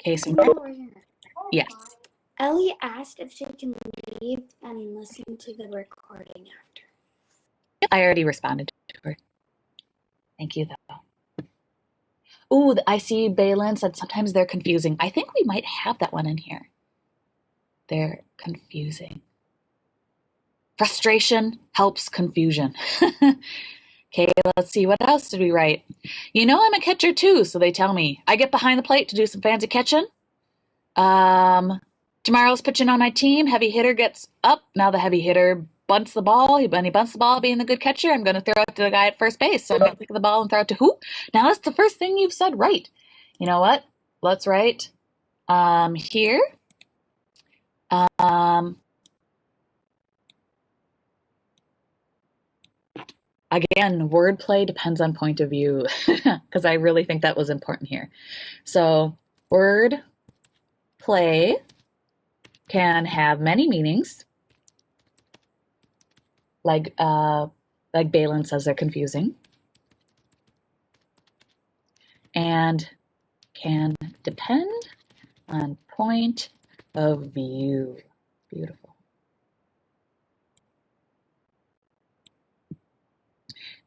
Case in Oh, point. Yes. Ellie asked if she can leave and listen to the recording after. I already responded to her. Thank you, though. Ooh, I see Balin said sometimes they're confusing. I think we might have that one in here. They're confusing. Frustration helps confusion. Okay, let's see. What else did we write? You know I'm a catcher too, so they tell me. I get behind the plate to do some fancy catching. Tomorrow's pitching on my team. Heavy hitter gets up. Now the heavy hitter bunts the ball. When he bunts the ball, being the good catcher, I'm going to throw it to the guy at first base. So I'm going to pick the ball and throw it to who? Now that's the first thing you've said right. You know what? Let's write here. Again, wordplay depends on point of view because I really think that was important here. So word play can have many meanings, like Balin says they're confusing, and can depend on point of view. Beautiful.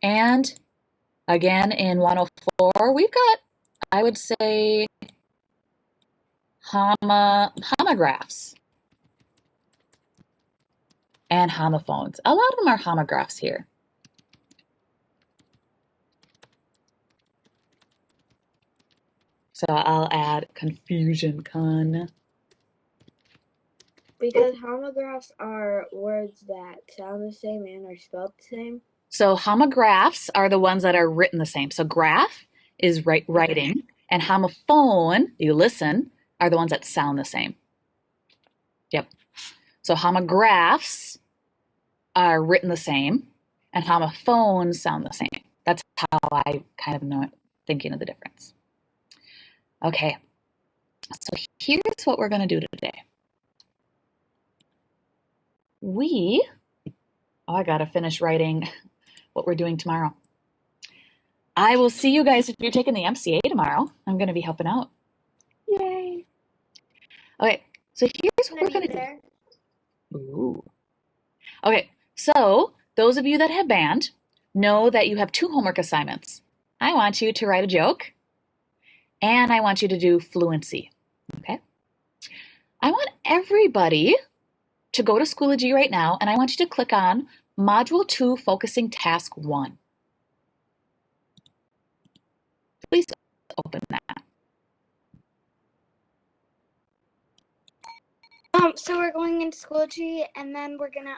And again, in 104, we've got, I would say, homographs and homophones. A lot of them are homographs here. So I'll add confusion con. Because homographs are words that sound the same and are spelled the same. So homographs are the ones that are written the same. So graph is writing, and homophone, you listen, are the ones that sound the same. Yep. So homographs are written the same, and homophones sound the same. That's how I kind of know it, thinking of the difference. Okay. So here's what we're going to do today. I got to finish writing what we're doing tomorrow. I will see you guys if you're taking the MCA tomorrow. I'm going to be helping out. Yay. Okay, so here's what we're going to do. Ooh. Okay, so those of you that have band know that you have 2 homework assignments. I want you to write a joke, and I want you to do fluency. Okay? I want everybody to go to Schoology right now, and I want you to click on Module 2, Focusing Task 1. Please open that. So we're going into Schoology, and then we're gonna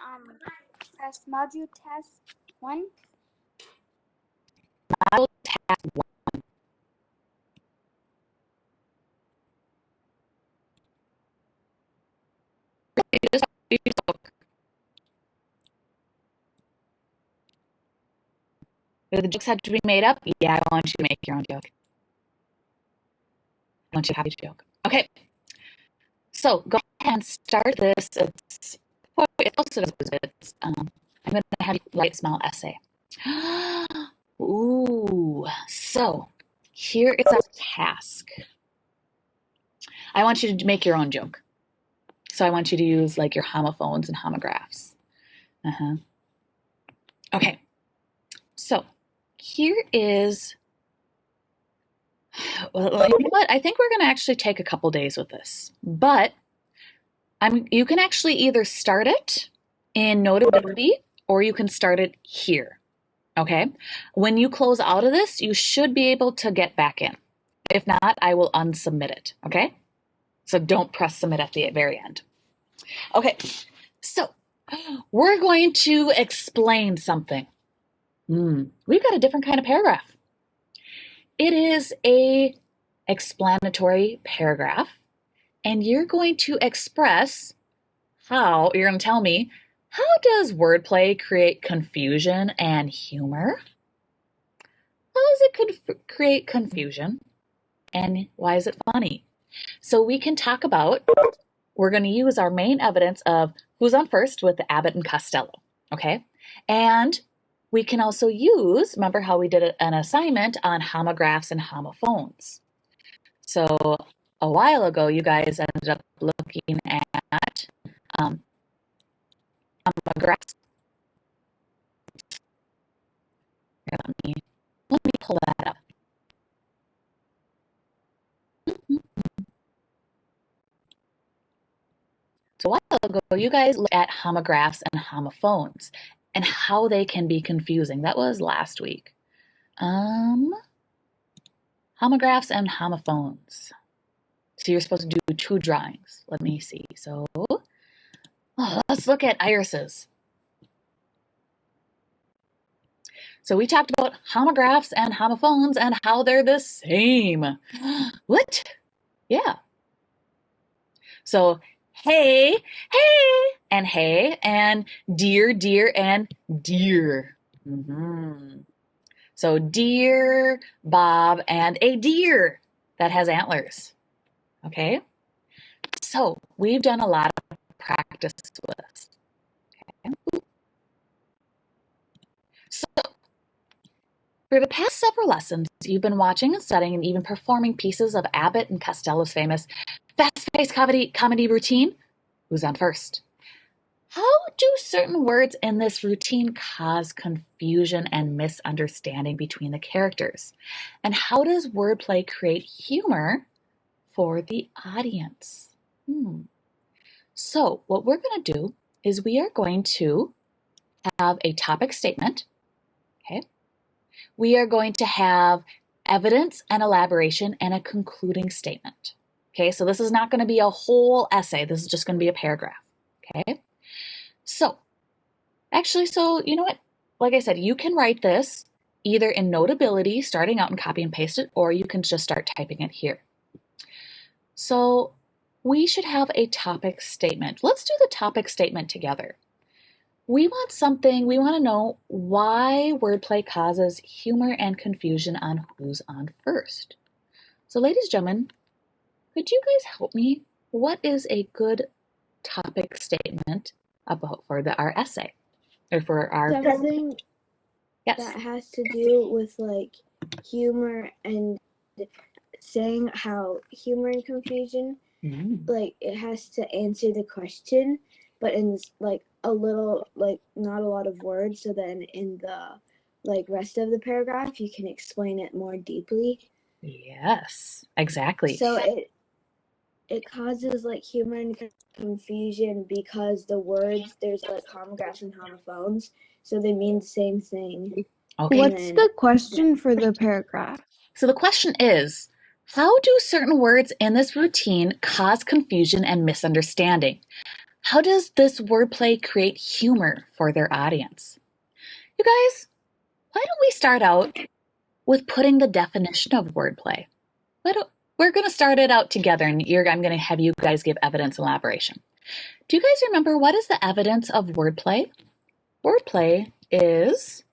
test module test 1. Module Task 1. Do the jokes have to be made up? Yeah, I want you to make your own joke. I want you to have a joke. Okay. So go ahead and start this. It also does it. I'm going to have you write a small essay. Ooh. So here is our task. I want you to make your own joke. So I want you to use like your homophones and homographs. Okay. So here is, well, you know what? I think we're going to actually take a couple days with this, but you can actually either start it in Notability or you can start it here. Okay. When you close out of this, you should be able to get back in. If not, I will unsubmit it. Okay. So don't press submit at the very end. Okay. So we're going to explain something. We've got a different kind of paragraph. It is a explanatory paragraph, and you're going to express you're going to tell me, how does wordplay create confusion and humor? How does it create confusion, and why is it funny? So we can talk about, we're going to use our main evidence of who's on first with Abbott and Costello, okay? And we can also use, remember how we did an assignment on homographs and homophones. So a while ago, you guys ended up looking at homographs. Let me pull that up. So a while ago, you guys looked at homographs and homophones and how they can be confusing. That was last week. Homographs and homophones. So you're supposed to do 2 drawings. Let me see. So let's look at irises. So we talked about homographs and homophones and how they're the same. What? Yeah. So hey, and dear, and deer. So deer, Bob, and a deer that has antlers. Okay? So we've done a lot of practice with this. Okay? So for the past several lessons, you've been watching and studying and even performing pieces of Abbott and Costello's famous fast-paced comedy routine. Who's on first? How do certain words in this routine cause confusion and misunderstanding between the characters? And how does wordplay create humor for the audience? So what we're going to do is we are going to have a topic statement. Okay. We are going to have evidence and elaboration and a concluding statement. Okay, so this is not going to be a whole essay. This is just going to be a paragraph. Okay, so you know what? Like I said, you can write this either in Notability, starting out and copy and paste it, or you can just start typing it here. So we should have a topic statement. Let's do the topic statement together. We want to know why wordplay causes humor and confusion on who's on first. So ladies and gentlemen, could you guys help me? What is a good topic statement for our essay? Or for our... Something yes. that has to do with like humor and saying how humor and confusion, like it has to answer the question, but in like a little, like not a lot of words, so then in the like rest of the paragraph you can explain it more deeply. Yes, exactly. So it causes like humor and confusion because the words, there's like homographs and homophones, so they mean the same thing. Okay. What's the question for the paragraph? So the question is, how do certain words in this routine cause confusion and misunderstanding? How does this wordplay create humor for their audience? You guys, why don't we start out with putting the definition of wordplay? We're going to start it out together, and I'm going to have you guys give evidence and elaboration. Do you guys remember what is the evidence of wordplay? Wordplay is...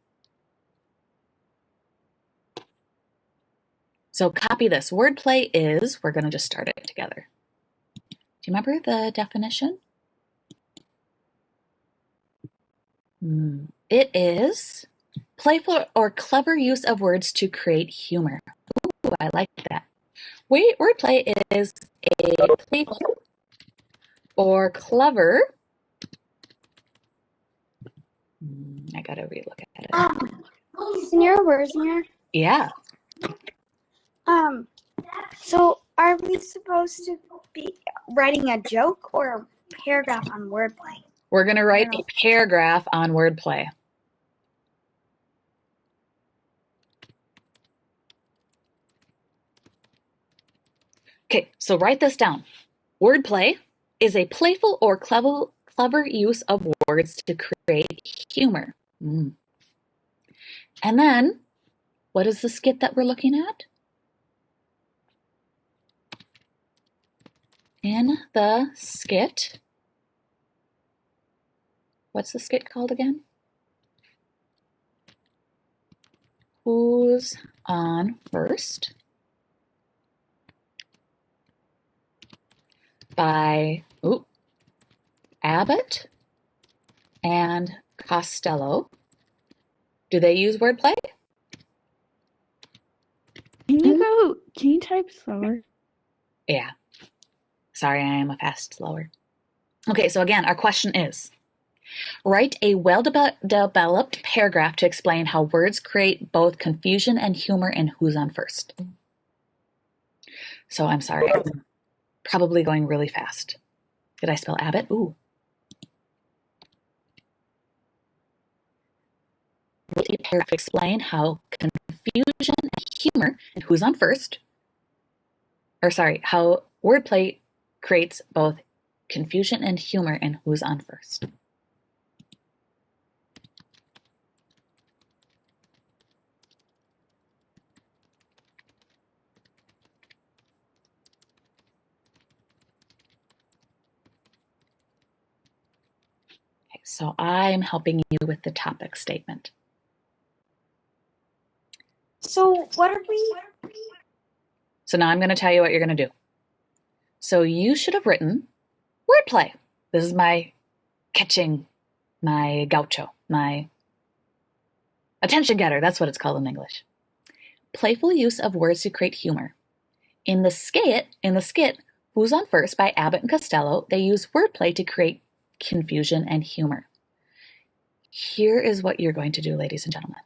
So copy this. Wordplay is... We're going to just start it together. Do you remember the definition? It is playful or clever use of words to create humor. Ooh, I like that. Wordplay is a playful or clever... I gotta relook at it. Senior? Yeah. So are we supposed to be writing a joke or a paragraph on wordplay? We're going to write a paragraph on wordplay. Okay, so write this down. Wordplay is a playful or clever use of words to create humor. And then, what is the skit that we're looking at? In the skit, what's the skit called again? Who's on first? By Abbott and Costello. Do they use wordplay? Can you type slower? Yeah, Sorry, I am a fast slower. Okay, so again, our question is, write a well-developed paragraph to explain how words create both confusion and humor in Who's on First. So I'm sorry, I'm probably going really fast. Did I spell Abbott? Ooh. Write a paragraph to explain how confusion and humor in Who's on First, how wordplay creates both confusion and humor in Who's on First. Okay, so I'm helping you with the topic statement. So what are we? So now I'm going to tell you what you're going to do. So you should have written wordplay. This is my catching, my gaucho, my attention getter. That's what it's called in English. Playful use of words to create humor. In the skit, Who's on First by Abbott and Costello, they use wordplay to create confusion and humor. Here is what you're going to do, ladies and gentlemen.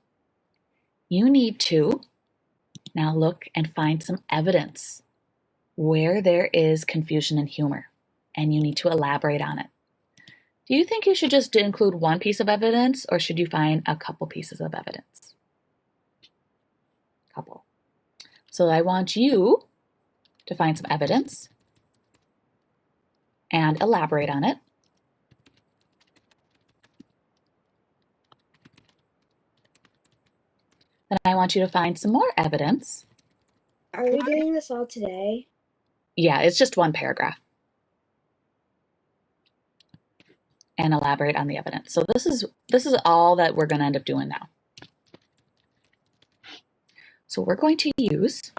You need to now look and find some evidence where there is confusion and humor, and you need to elaborate on it. Do you think you should just include one piece of evidence, or should you find a couple pieces of evidence? Couple. So I want you to find some evidence and elaborate on it. Then I want you to find some more evidence. Are we doing this all today? Yeah, it's just one paragraph. And elaborate on the evidence. So this is all that we're going to end up doing now. So we're going to use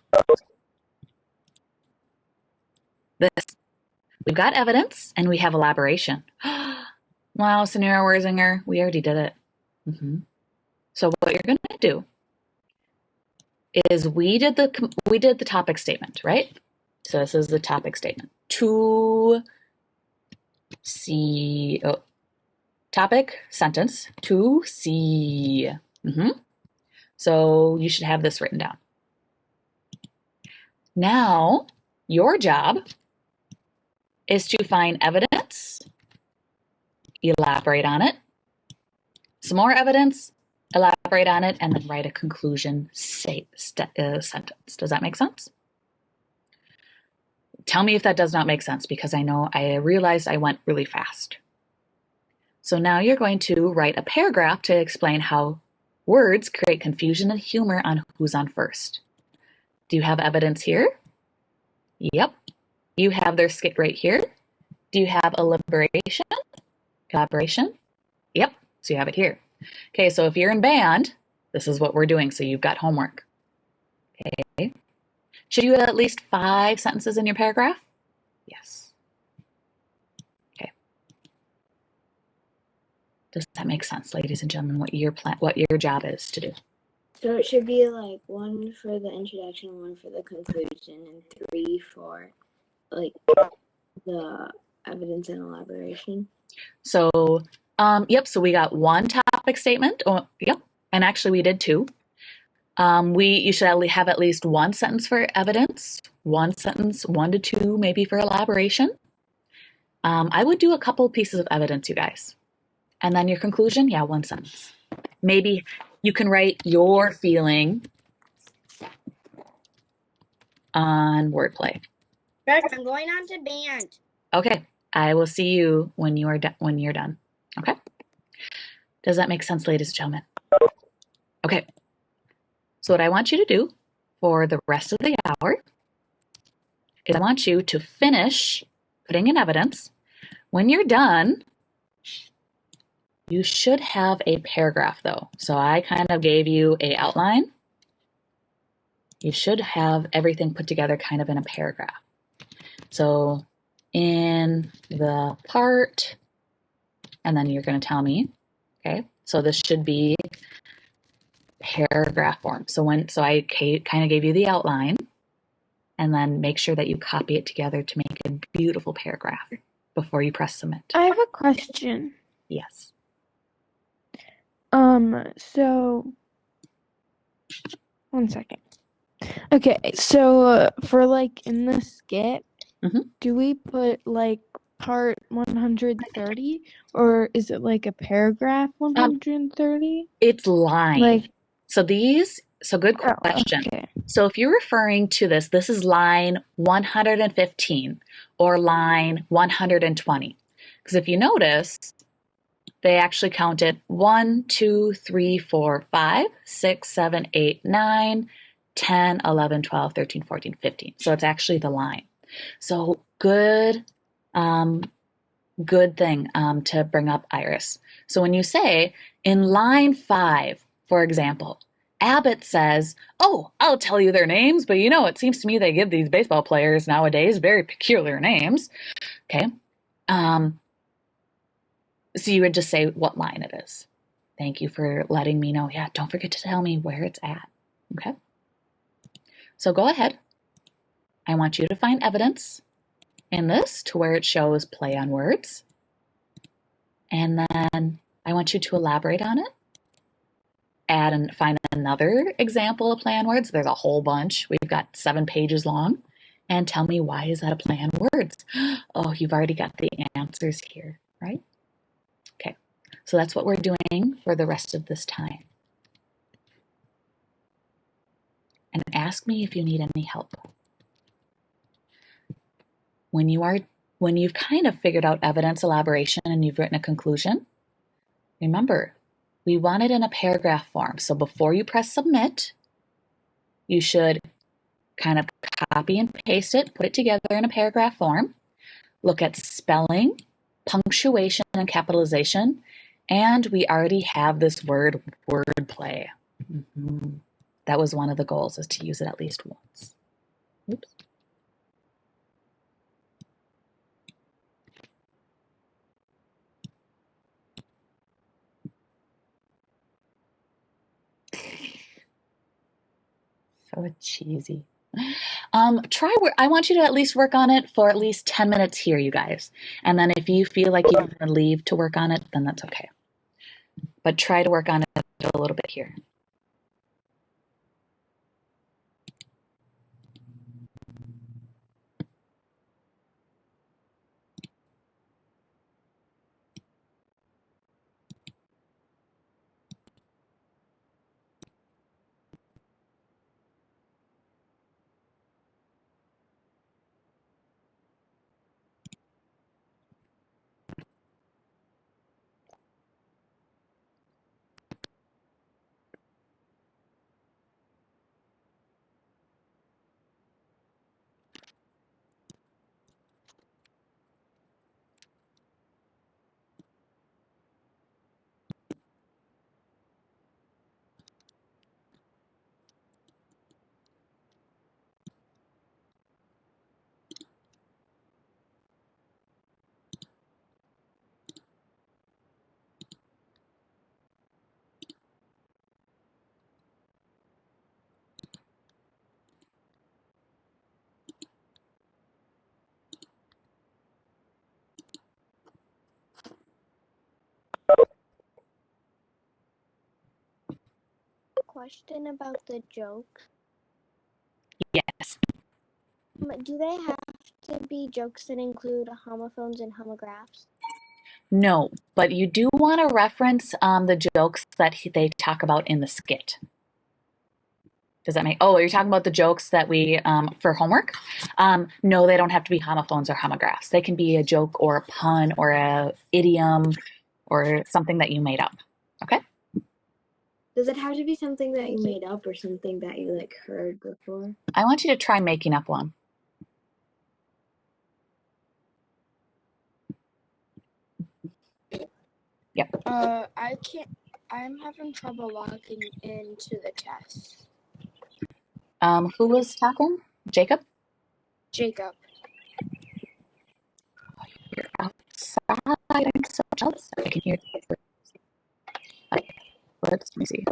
this. We've got evidence and we have elaboration. Wow, Scenario Wersinger, we already did it. So what you're going to do is we did the topic statement, right? So this is the topic statement. Topic sentence to see. So you should have this written down. Now, your job is to find evidence, elaborate on it, some more evidence, elaborate on it, and then write a conclusion sentence. Does that make sense? Tell me if that does not make sense, because I realized I went really fast. So now you're going to write a paragraph to explain how words create confusion and humor on Who's on First. Do you have evidence here? Yep. You have their skit right here. Do you have elaboration? Collaboration? Yep. So you have it here. Okay, so if you're in band, this is what we're doing. So you've got homework. Okay. Should you have at least 5 sentences in your paragraph? Yes. Okay. Does that make sense, ladies and gentlemen, what your job is to do? So it should be like 1 for the introduction, 1 for the conclusion, and 3 for like the evidence and elaboration. So, yep. So we got 1 topic statement. Oh, yep. And actually, we did 2. You should have at least 1 sentence for evidence, 1 sentence, 1 to 2 maybe for elaboration. I would do a couple pieces of evidence, you guys. And then your conclusion, 1 sentence. Maybe you can write your feeling on wordplay. Greg, I'm going on to band. Okay, I will see you when you're done. Okay? Does that make sense, ladies and gentlemen? Okay. So what I want you to do for the rest of the hour is I want you to finish putting in evidence. When you're done, you should have a paragraph though. So I kind of gave you an outline. You should have everything put together kind of in a paragraph. So in the part, and then you're going to tell me, okay? So this should be paragraph form. So I kind of gave you the outline, and then make sure that you copy it together to make a beautiful paragraph before you press submit. I have a question. Yes. So one second. Okay, so for like in the skit, do we put like part 130 or is it like a paragraph 130? It's line. Like, so good question. Okay. So if you're referring to this is line 115 or line 120. Because if you notice, they actually counted 1, 2, 3, 4, 5, 6, 7, 8, 9, 10, 11, 12, 13, 14, 15. So it's actually the line. So good thing to bring up, Iris. So when you say in line 5, for example, Abbott says, "Oh, I'll tell you their names, but it seems to me they give these baseball players nowadays very peculiar names." Okay. So you would just say what line it is. Thank you for letting me know. Yeah, don't forget to tell me where it's at. Okay. So go ahead. I want you to find evidence in this to where it shows play on words. And then I want you to elaborate on it. Add and find another example of play on words. There's a whole bunch. We've got 7 pages long. And tell me, why is that a play on words? Oh, you've already got the answers here, right? Okay, so that's what we're doing for the rest of this time. And ask me if you need any help. When you've kind of figured out evidence elaboration and you've written a conclusion, remember, we want it in a paragraph form. So before you press submit, you should kind of copy and paste it, put it together in a paragraph form, look at spelling, punctuation, and capitalization, and we already have this wordplay. That was one of the goals, is to use it at least once. Oops. So cheesy. I want you to at least work on it for at least 10 minutes here, you guys. And then if you feel like you want to leave to work on it, then that's okay. But try to work on it a little bit here. Question about the joke. Yes. Do they have to be jokes that include homophones and homographs? No, but you do want to reference the jokes that they talk about in the skit. Does that make? Oh, you're talking about the jokes that we for homework? No, they don't have to be homophones or homographs. They can be a joke or a pun or a idiom or something that you made up. Okay. Does it have to be something that you made up or something that you like heard before? I want you to try making up one. Yep. I can't. I'm having trouble logging into the test. Who was talking? Jacob? Jacob. You're outside. I'm so jealous. I can hear you. Okay. Let me see.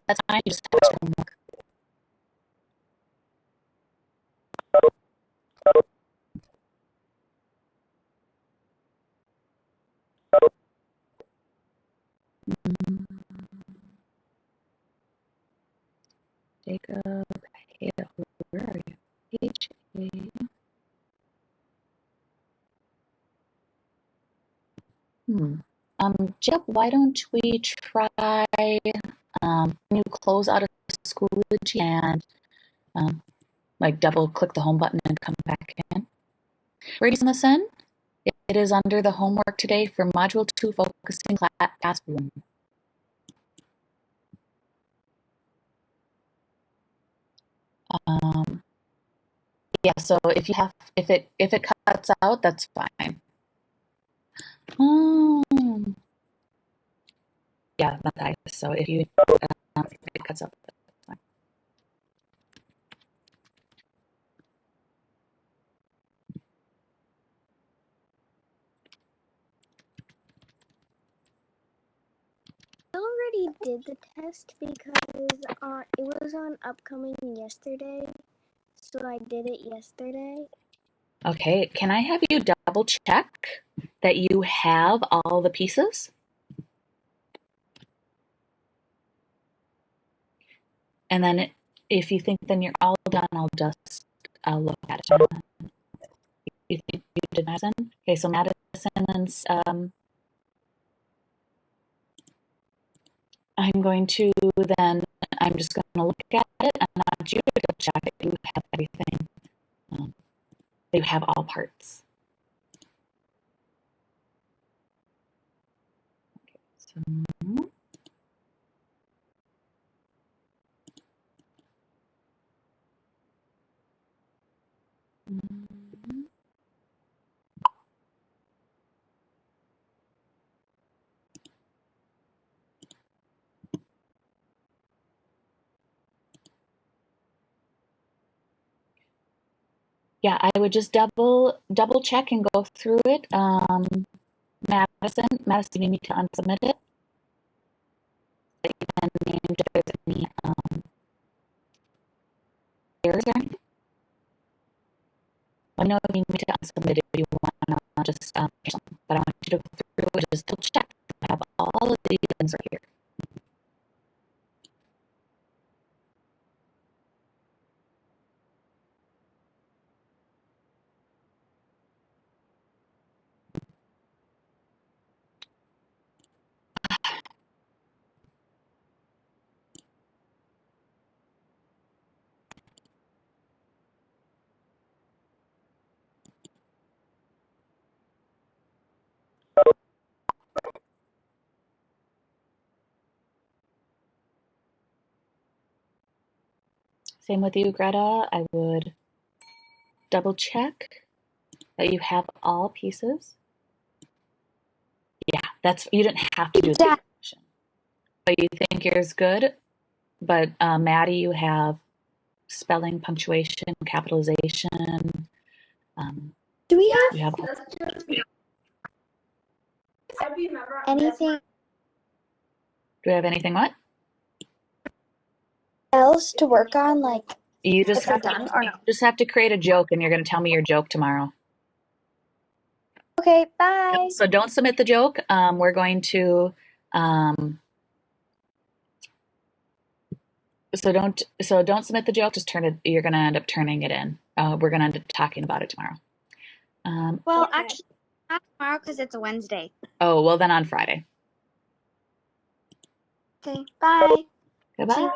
that's fine. You just have extra homework. Jacob, where are you? Page 8. Jacob, why don't we try you close out of Schoology and like double click the home button and come back in. Ready to send this in? It is under the homework today for Module 2 Focusing Classroom. Yeah, so if it cuts out, that's fine. Yeah, not that. So if it cuts out, that's fine. I already did the test because it was on upcoming yesterday, so I did it yesterday. Okay, can I have you double check that you have all the pieces? And then if you think then you're all done, I'll look at it. You think you did Madison? Okay, so Madison's, I'm going to then, I'm just going to look at it and I want you to check that you have everything. That you have all parts. Okay, so. Yeah, I would just double check and go through it. Madison, you need to unsubmit it. And if there's any errors or anything. Let me know if you need to unsubmit it if you want to just but I want you to go through it, just double check. I have all of these things right here. Same with you, Greta. I would double check that you have all pieces. Yeah, you didn't have to do that. But you think yours good. But Maddie, you have spelling, punctuation, capitalization. Do we have you have anything Do we have anything what? else to work on? Like, You just if we're done or no? just have to create a joke and you're going to tell me your joke tomorrow. Okay, bye. So don't submit the joke. We're going to so don't submit the joke, just turn it, you're going to end up turning it in. We're going to end up talking about it tomorrow. Well, Okay. actually, not tomorrow because it's a Wednesday. Oh, well then on Friday. Okay, bye. Goodbye. Bye.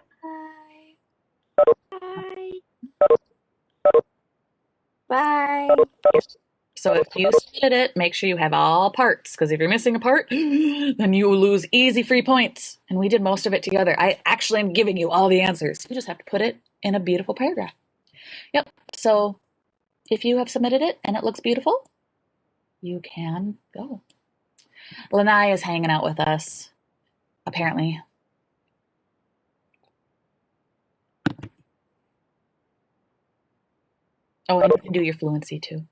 Bye. So if you submitted it, make sure you have all parts, because if you're missing a part, then you lose easy free points. And we did most of it together. I actually am giving you all the answers. You just have to put it in a beautiful paragraph. Yep. So if you have submitted it and it looks beautiful, you can go. Lanai is hanging out with us, apparently. Oh, and you can do your fluency too.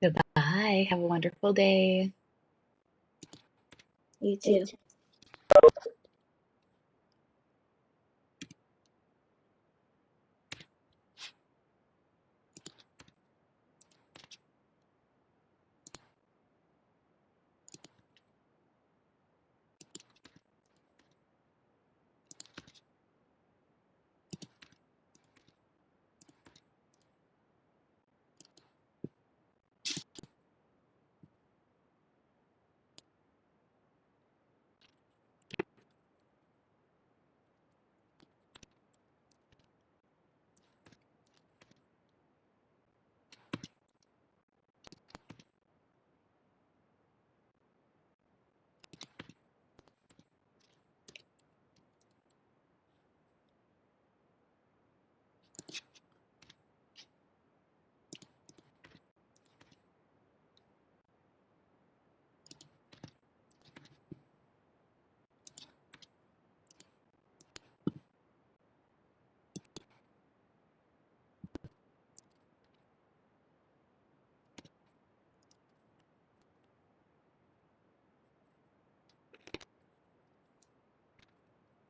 Goodbye. Have a wonderful day. You too.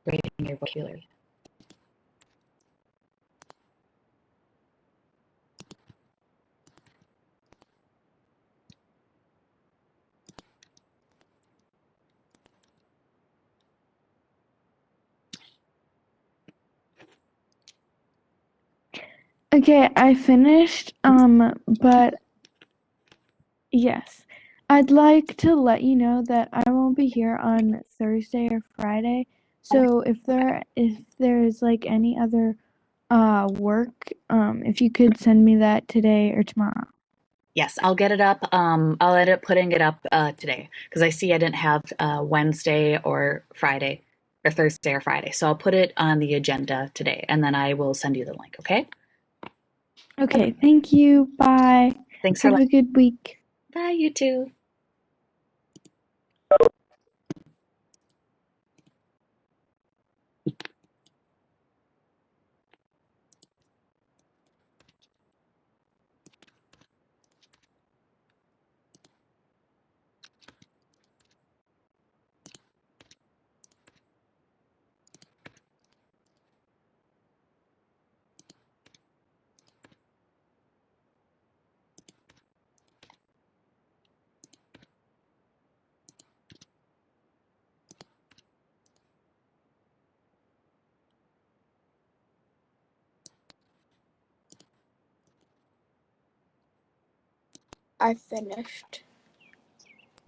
Rating your vocabulary. Okay, I finished, but yes. I'd like to let you know that I won't be here on Thursday or Friday. So if there's like any other work, if you could send me that today or tomorrow. Yes, I'll get it up. I'll end up putting it up today because I see I didn't have Wednesday or Friday or Thursday or Friday. So I'll put it on the agenda today and then I will send you the link, okay? Okay, thank you. Bye. Thanks for Have a good week. Bye, you too. I finished.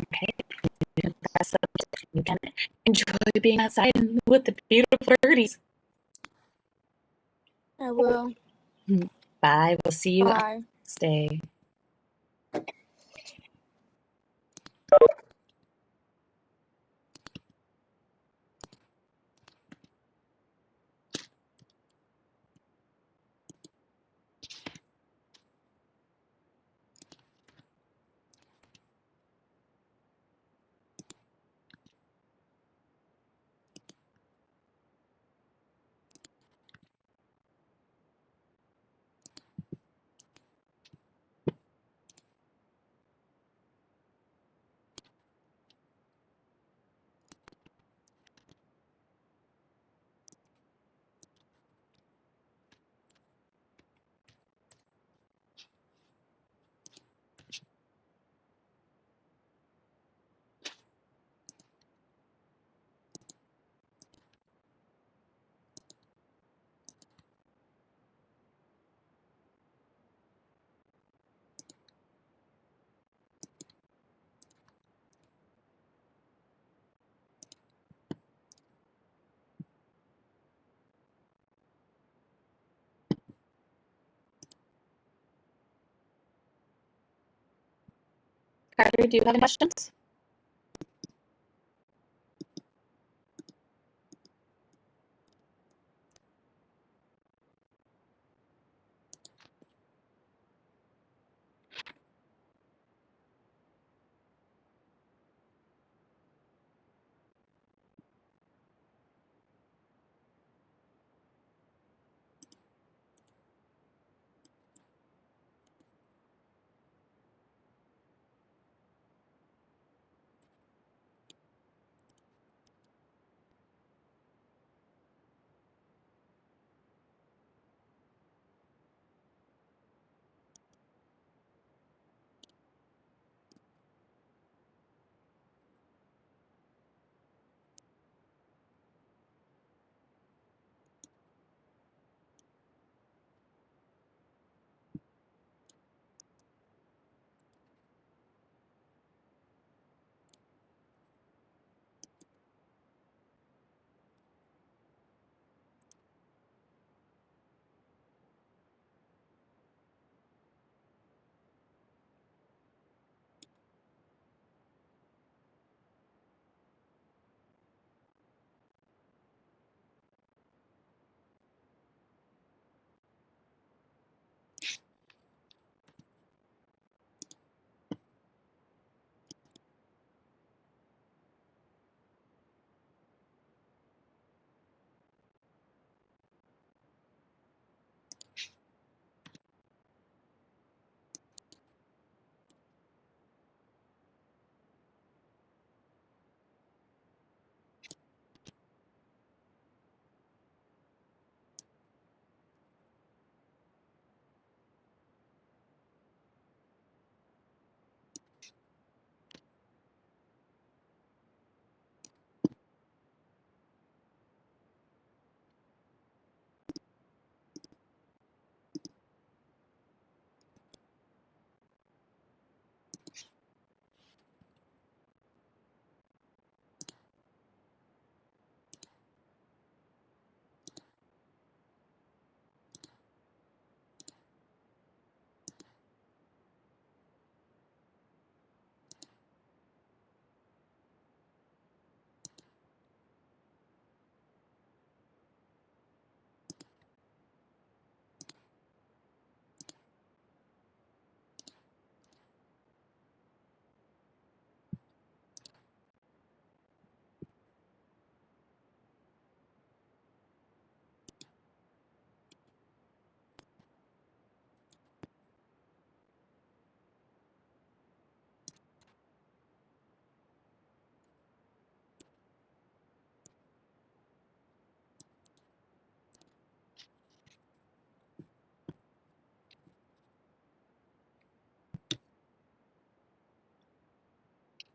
Okay. You can enjoy being outside with the beautiful birdies. I will. Bye. We'll see you on Bye. Wednesday. Carter, do you have any questions?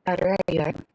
Better, are you there?